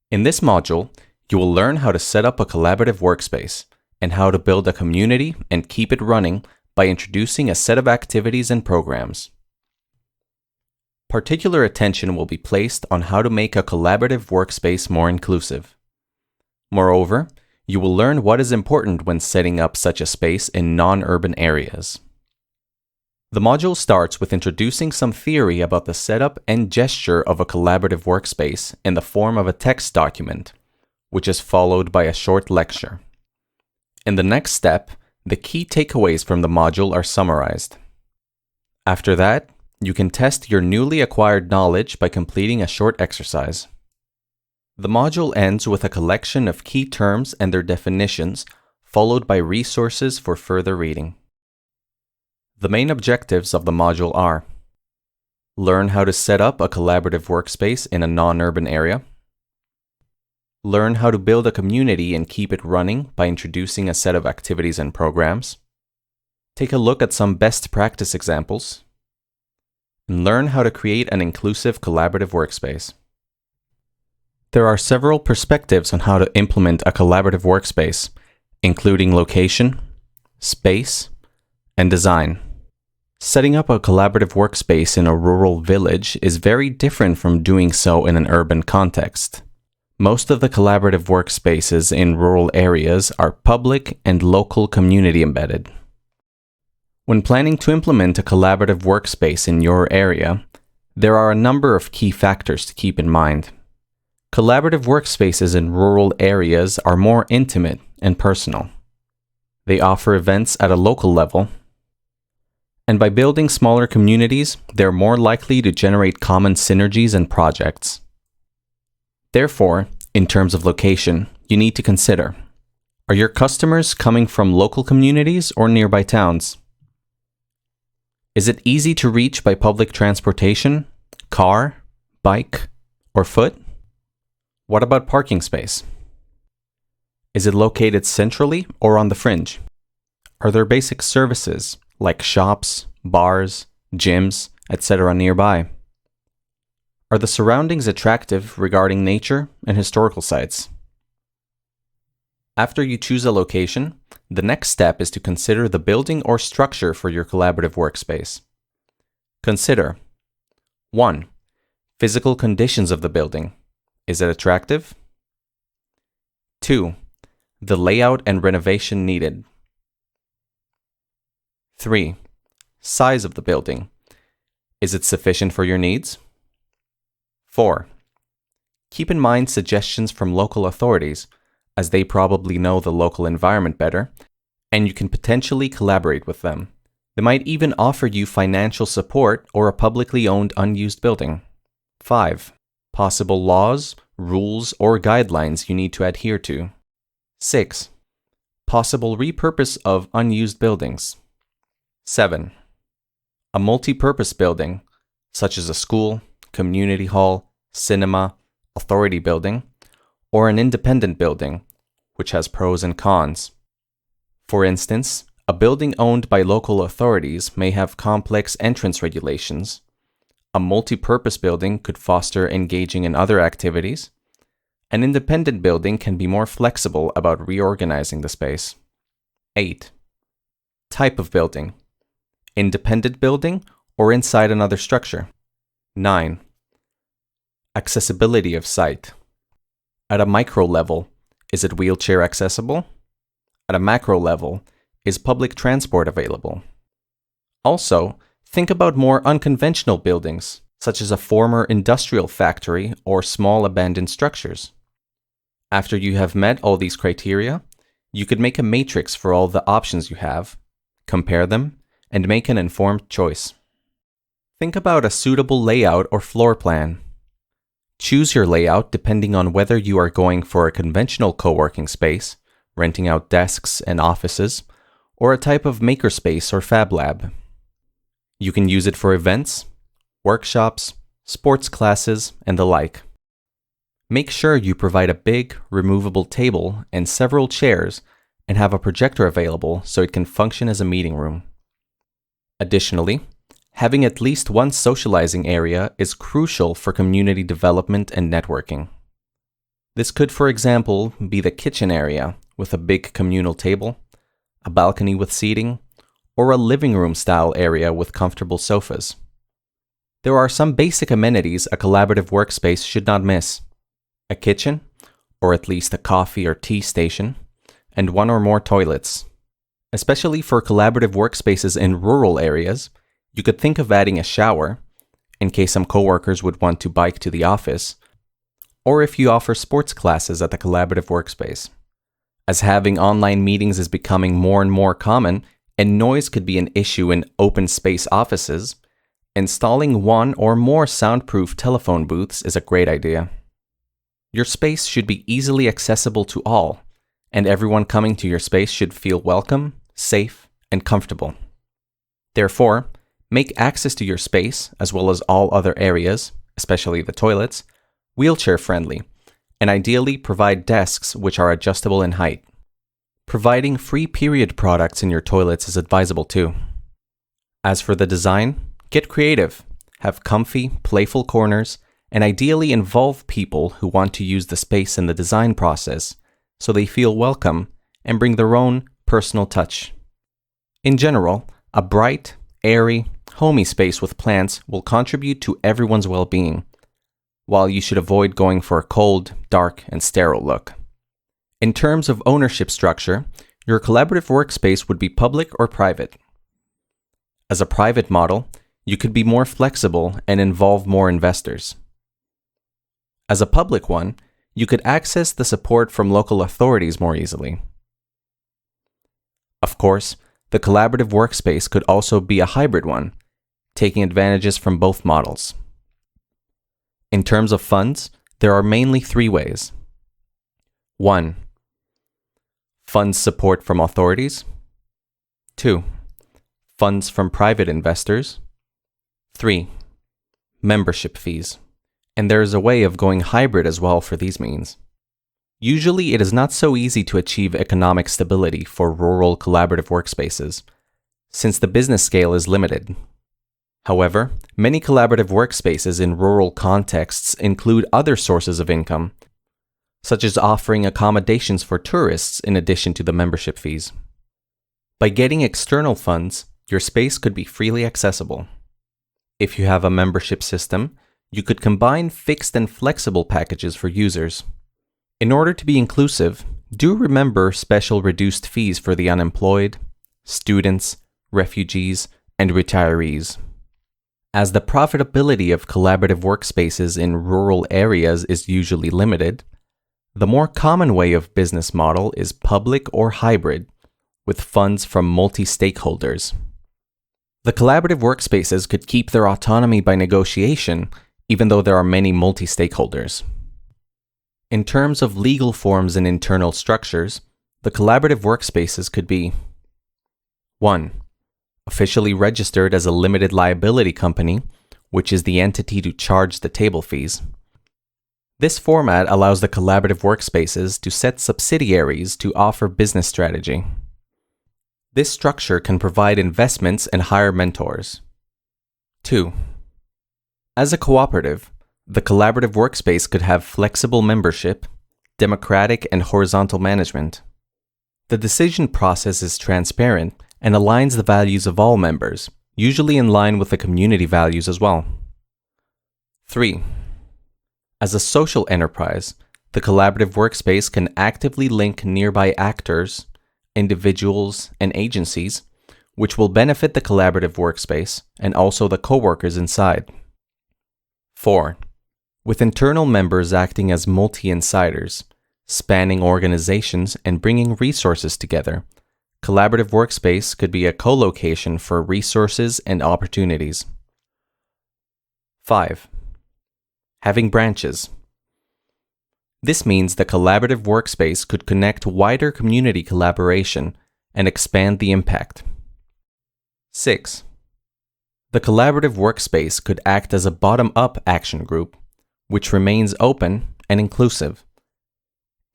In this module, you will learn how to set up a collaborative workspace and how to build a community and keep it running by introducing a set of activities and programs. Particular attention will be placed on how to make a collaborative workspace more inclusive. Moreover, you will learn what is important when setting up such a space in non-urban areas. The module starts with introducing some theory about the setup and gesture of a collaborative workspace in the form of a text document, which is followed by a short lecture. In the next step, the key takeaways from the module are summarized. After that, you can test your newly acquired knowledge by completing a short exercise. The module ends with a collection of key terms and their definitions, followed by resources for further reading. The main objectives of the module are: learn how to set up a collaborative workspace in a non-urban area, learn how to build a community and keep it running by introducing a set of activities and programs, take a look at some best practice examples, and learn how to create an inclusive collaborative workspace. There are several perspectives on how to implement a collaborative workspace, including location, space, and design. Setting up a collaborative workspace in a rural village is very different from doing so in an urban context. Most of the collaborative workspaces in rural areas are public and local community embedded. When planning to implement a collaborative workspace in your area, there are a number of key factors to keep in mind. Collaborative workspaces in rural areas are more intimate and personal. They offer events at a local level, and by building smaller communities, they're more likely to generate common synergies and projects. Therefore, in terms of location, you need to consider: are your customers coming from local communities or nearby towns? Is it easy to reach by public transportation, car, bike, or foot? What about parking space? Is it located centrally or on the fringe? Are there basic services like shops, bars, gyms, etc. nearby? Are the surroundings attractive regarding nature and historical sites? After you choose a location, the next step is to consider the building or structure for your collaborative workspace. Consider: 1. Physical conditions of the building. Is it attractive? 2. The layout and renovation needed. 3. Size of the building. Is it sufficient for your needs? 4. Keep in mind suggestions from local authorities, as they probably know the local environment better, and you can potentially collaborate with them. They might even offer you financial support or a publicly owned unused building. 5. Possible laws, rules, or guidelines you need to adhere to. 6. Possible repurpose of unused buildings. 7. A multi-purpose building, such as a school, community hall, cinema, authority building, or an independent building, which has pros and cons. For instance, a building owned by local authorities may have complex entrance regulations. A multi-purpose building could foster engaging in other activities. An independent building can be more flexible about reorganizing the space. 8. Type of building: independent building or inside another structure. 9. Accessibility of site. At a micro level, is it wheelchair accessible? At a macro level, is public transport available? Also, think about more unconventional buildings, such as a former industrial factory or small abandoned structures. After you have met all these criteria, you could make a matrix for all the options you have, compare them, and make an informed choice. Think about a suitable layout or floor plan. Choose your layout depending on whether you are going for a conventional co-working space, renting out desks and offices, or a type of makerspace or fab lab. You can use it for events, workshops, sports classes, and the like. Make sure you provide a big, removable table and several chairs, and have a projector available so it can function as a meeting room. Additionally, having at least one socializing area is crucial for community development and networking. This could, for example, be the kitchen area with a big communal table, a balcony with seating, or a living room style area with comfortable sofas. There are some basic amenities a collaborative workspace should not miss: a kitchen, or at least a coffee or tea station, and one or more toilets. Especially for collaborative workspaces in rural areas, you could think of adding a shower, in case some coworkers would want to bike to the office, or if you offer sports classes at the collaborative workspace. As having online meetings is becoming more and more common, and noise could be an issue in open space offices, installing one or more soundproof telephone booths is a great idea. Your space should be easily accessible to all, and everyone coming to your space should feel welcome, safe, and comfortable. Therefore, make access to your space, as well as all other areas, especially the toilets, wheelchair-friendly, and ideally provide desks which are adjustable in height. Providing free period products in your toilets is advisable too. As for the design, get creative, have comfy, playful corners, and ideally involve people who want to use the space in the design process so they feel welcome and bring their own personal touch. In general, a bright, airy, homey space with plants will contribute to everyone's well-being, while you should avoid going for a cold, dark, and sterile look. In terms of ownership structure, your collaborative workspace would be public or private. As a private model, you could be more flexible and involve more investors. As a public one, you could access the support from local authorities more easily. Of course, the collaborative workspace could also be a hybrid one, taking advantages from both models. In terms of funds, there are mainly three ways. 1. Funds support from authorities. 2. Funds from private investors. 3. Membership fees. And there is a way of going hybrid as well for these means. Usually, it is not so easy to achieve economic stability for rural collaborative workspaces, since the business scale is limited. However, many collaborative workspaces in rural contexts include other sources of income, such as offering accommodations for tourists in addition to the membership fees. By getting external funds, your space could be freely accessible. If you have a membership system, you could combine fixed and flexible packages for users. In order to be inclusive, do remember special reduced fees for the unemployed, students, refugees, and retirees. As the profitability of collaborative workspaces in rural areas is usually limited, the more common way of business model is public or hybrid, with funds from multi-stakeholders. The collaborative workspaces could keep their autonomy by negotiation, even though there are many multi-stakeholders. In terms of legal forms and internal structures, the collaborative workspaces could be 1. Officially registered as a limited liability company, which is the entity to charge the table fees. This format allows the collaborative workspaces to set subsidiaries to offer business strategy. This structure can provide investments and hire mentors. 2. As a cooperative, the collaborative workspace could have flexible membership, democratic and horizontal management. The decision process is transparent and aligns the values of all members, usually in line with the community values as well. 3. As a social enterprise, the collaborative workspace can actively link nearby actors, individuals, and agencies, which will benefit the collaborative workspace and also the coworkers inside. 4. With internal members acting as multi-insiders, spanning organizations and bringing resources together, collaborative workspace could be a co-location for resources and opportunities. 5. Having branches. This means the collaborative workspace could connect wider community collaboration and expand the impact. 6. The collaborative workspace could act as a bottom-up action group, which remains open and inclusive.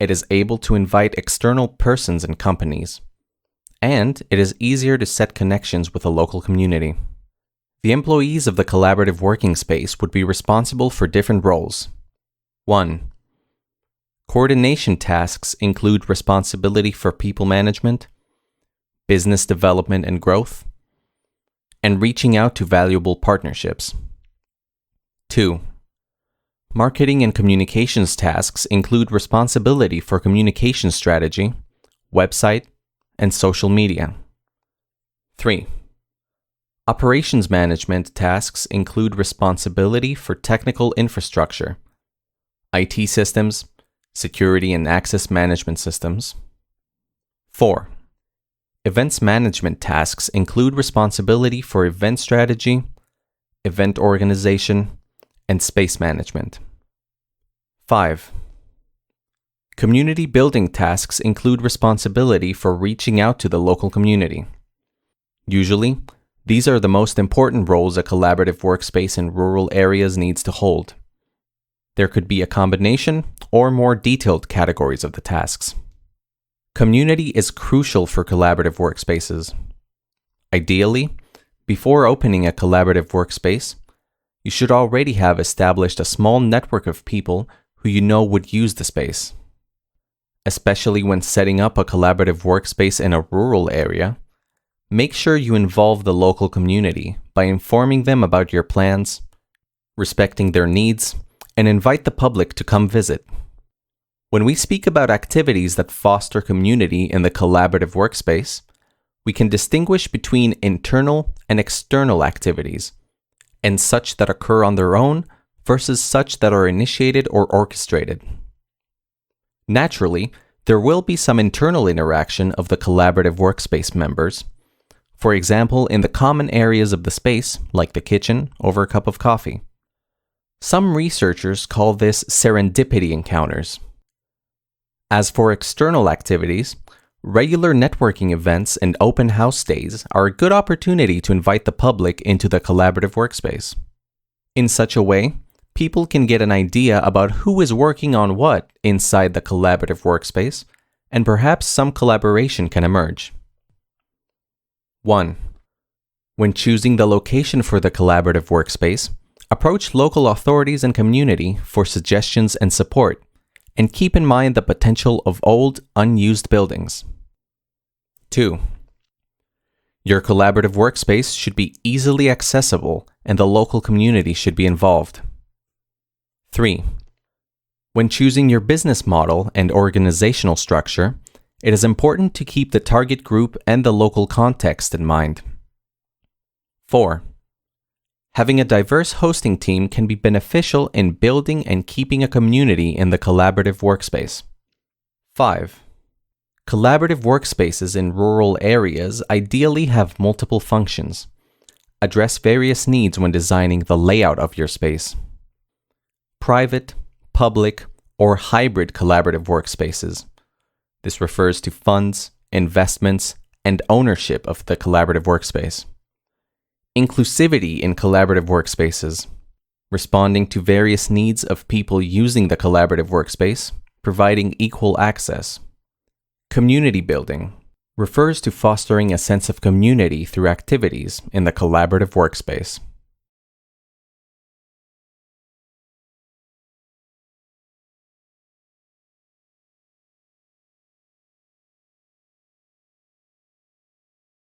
It is able to invite external persons and companies, and it is easier to set connections with a local community. The employees of the collaborative working space would be responsible for different roles. 1. Coordination tasks include responsibility for people management, business development and growth, and reaching out to valuable partnerships. 2. Marketing and communications tasks include responsibility for communication strategy, website, and social media. 3. Operations management tasks include responsibility for technical infrastructure, IT systems, security and access management systems. 4. Events management tasks include responsibility for event strategy, event organization, and space management. 5. Community building tasks include responsibility for reaching out to the local community. Usually, these are the most important roles a collaborative workspace in rural areas needs to hold. There could be a combination or more detailed categories of the tasks. Community is crucial for collaborative workspaces. Ideally, before opening a collaborative workspace, you should already have established a small network of people who you know would use the space. Especially when setting up a collaborative workspace in a rural area, make sure you involve the local community by informing them about your plans, respecting their needs, and invite the public to come visit. When we speak about activities that foster community in the collaborative workspace, we can distinguish between internal and external activities, and such that occur on their own versus such that are initiated or orchestrated. Naturally, there will be some internal interaction of the collaborative workspace members, for example, in the common areas of the space, like the kitchen over a cup of coffee. Some researchers call this serendipity encounters. As for external activities, regular networking events and open house days are a good opportunity to invite the public into the collaborative workspace. In such a way, people can get an idea about who is working on what inside the collaborative workspace, and perhaps some collaboration can emerge. 1. When choosing the location for the collaborative workspace, approach local authorities and community for suggestions and support, and keep in mind the potential of old, unused buildings. 2. Your collaborative workspace should be easily accessible and the local community should be involved. 3. When choosing your business model and organizational structure, it is important to keep the target group and the local context in mind. 4. Having a diverse hosting team can be beneficial in building and keeping a community in the collaborative workspace. 5. Collaborative workspaces in rural areas ideally have multiple functions. Address various needs when designing the layout of your space. Private, public, or hybrid collaborative workspaces. This refers to funds, investments, and ownership of the collaborative workspace. Inclusivity in collaborative workspaces. Responding to various needs of people using the collaborative workspace, providing equal access. Community building refers to fostering a sense of community through activities in the collaborative workspace.